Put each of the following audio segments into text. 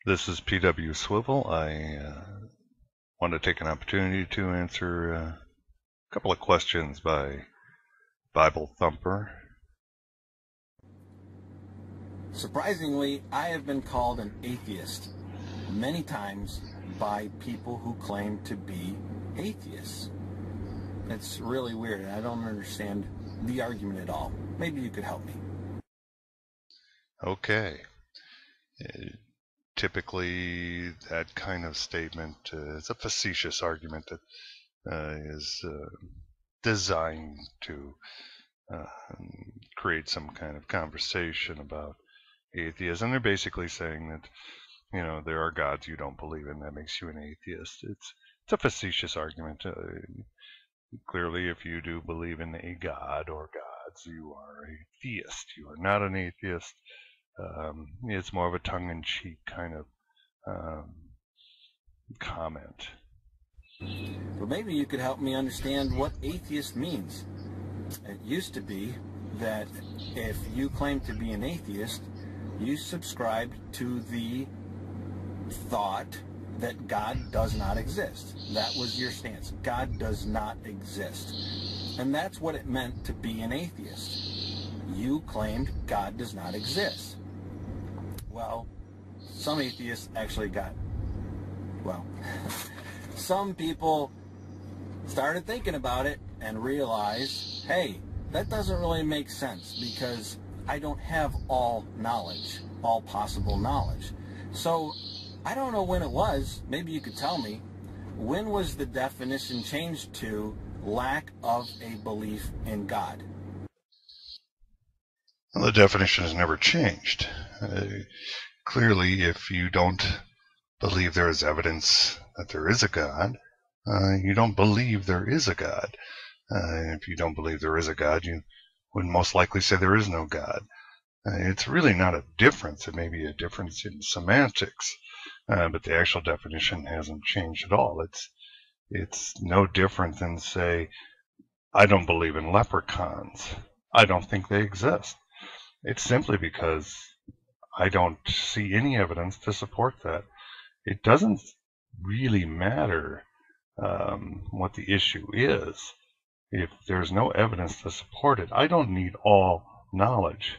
This is P.W. Swivel. I want to take an opportunity to answer a couple of questions by Bible Thumper. Surprisingly, I have been called an atheist many times by people who claim to be atheists. It's really weird, and I don't understand the argument at all. Maybe you could help me. Okay. Typically, that kind of statement is a facetious argument that is designed to create some kind of conversation about atheism. They're basically saying that, you know, there are gods you don't believe in. That makes you an atheist. It's a facetious argument. Clearly, if you do believe in a god or gods, you are a theist. You are not an atheist. It's more of a tongue-in-cheek kind of comment. Well, maybe you could help me understand what atheist means. It used to be that if you claim to be an atheist, you subscribed to the thought that God does not exist. That was your stance. God does not exist. And that's what it meant to be an atheist. You claimed God does not exist. Well, some atheists actually some people started thinking about it and realized, hey, that doesn't really make sense because I don't have all knowledge, all possible knowledge. So I don't know when it was, maybe you could tell me, when was the definition changed to lack of a belief in God? Well, the definition has never changed. Clearly, if you don't believe there is evidence that there is a God, you don't believe there is a God. If you don't believe there is a God, you would most likely say there is no God. It's really not a difference. It may be a difference in semantics, but the actual definition hasn't changed at all. It's no different than, say, I don't believe in leprechauns. I don't think they exist. It's simply because I don't see any evidence to support that. It doesn't really matter what the issue is. If there's no evidence to support it, I don't need all knowledge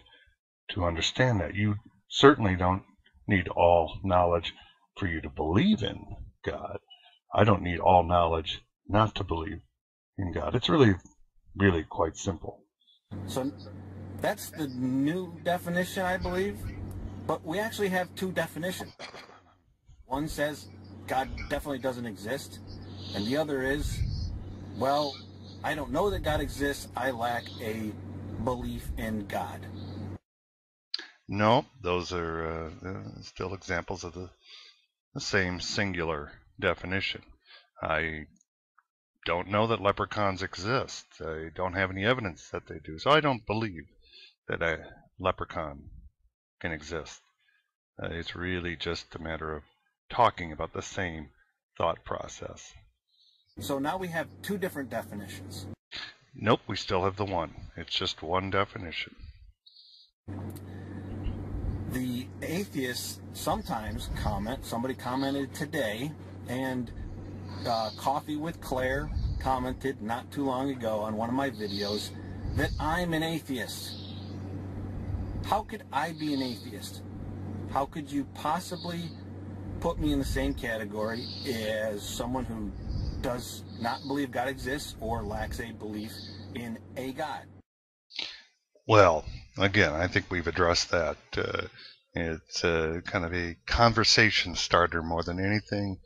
to understand that. You certainly don't need all knowledge for you to believe in God. I don't need all knowledge not to believe in God. It's really quite simple. So that's the new definition, I believe. But we actually have two definitions. One says God definitely doesn't exist, and the other is, well, I don't know that God exists, I lack a belief in God. No, those are still examples of the same singular definition. I don't know that leprechauns exist. I don't have any evidence that they do, so I don't believe that a leprechaun can exist. It's really just a matter of talking about the same thought process. So now we have two different definitions. Nope, we still have the one. It's just one definition. The atheists sometimes comment, somebody commented today, and Coffee with Claire commented not too long ago on one of my videos that I'm an atheist. How could I be an atheist? How could you possibly put me in the same category as someone who does not believe God exists or lacks a belief in a God? Well, again, I think we've addressed that. It's kind of a conversation starter more than anything.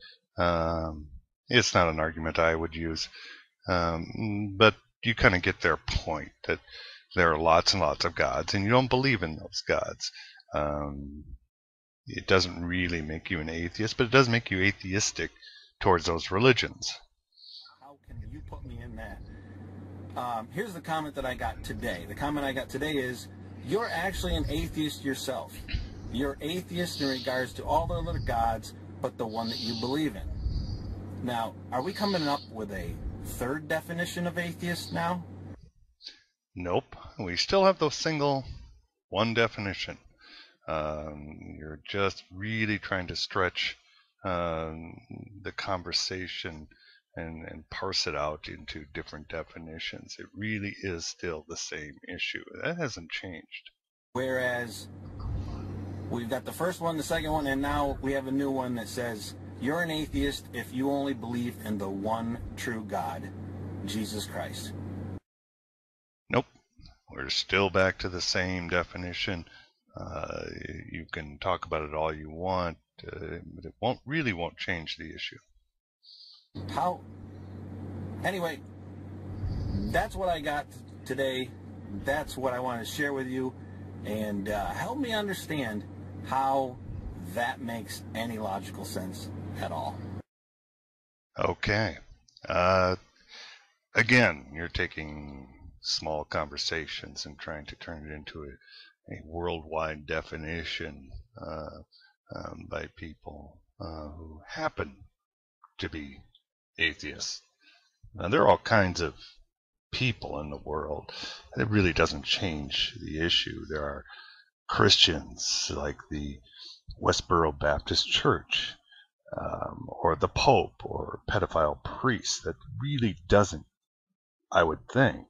It's not an argument I would use, but you kind of get their point that there are lots and lots of gods, and you don't believe in those gods. It doesn't really make you an atheist, but it does make you atheistic towards those religions. How can you put me in that? Here's the comment that I got today. The comment I got today is, you're actually an atheist yourself. You're atheist in regards to all the other gods, but the one that you believe in. Now, are we coming up with a third definition of atheist now? Nope. We still have the single one definition. You're just really trying to stretch the conversation and parse it out into different definitions. It really is still the same issue. That hasn't changed. Whereas we've got the first one, the second one, and now we have a new one that says you're an atheist if you only believe in the one true God, Jesus Christ. Nope. We're still back to the same definition. You can talk about it all you want, but it won't change the issue. How? Anyway, that's what I got today. That's what I want to share with you, and help me understand how that makes any logical sense at all. Okay. Again, you're taking small conversations and trying to turn it into a worldwide definition by people who happen to be atheists. Now, there are all kinds of people in the world. It really doesn't change the issue. There are Christians like the Westboro Baptist Church, or the Pope, or pedophile priests. That really doesn't, I would think,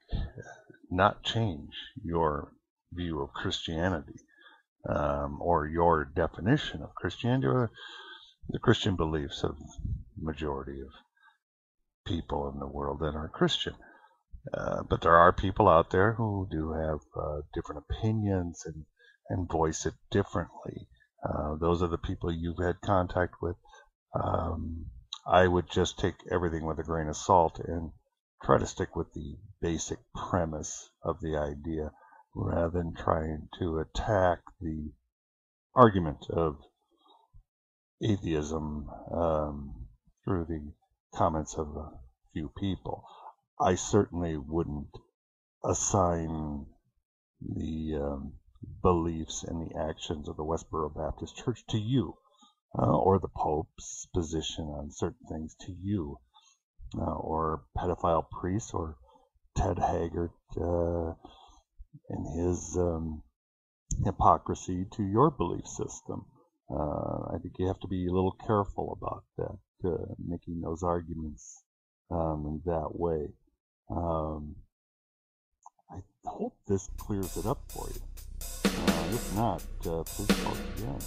not change your view of Christianity, or your definition of Christianity, or the Christian beliefs of the majority of people in the world that are Christian. But there are people out there who do have different opinions and voice it differently. Those are the people you've had contact with. I would just take everything with a grain of salt and try to stick with the basic premise of the idea rather than trying to attack the argument of atheism through the comments of a few people. I certainly wouldn't assign the beliefs and the actions of the Westboro Baptist Church to you, or the Pope's position on certain things to you, or pedophile priests, or Ted Haggart and his hypocrisy to your belief system. I think you have to be a little careful about that, making those arguments in that way. I hope this clears it up for you. If not, please call again.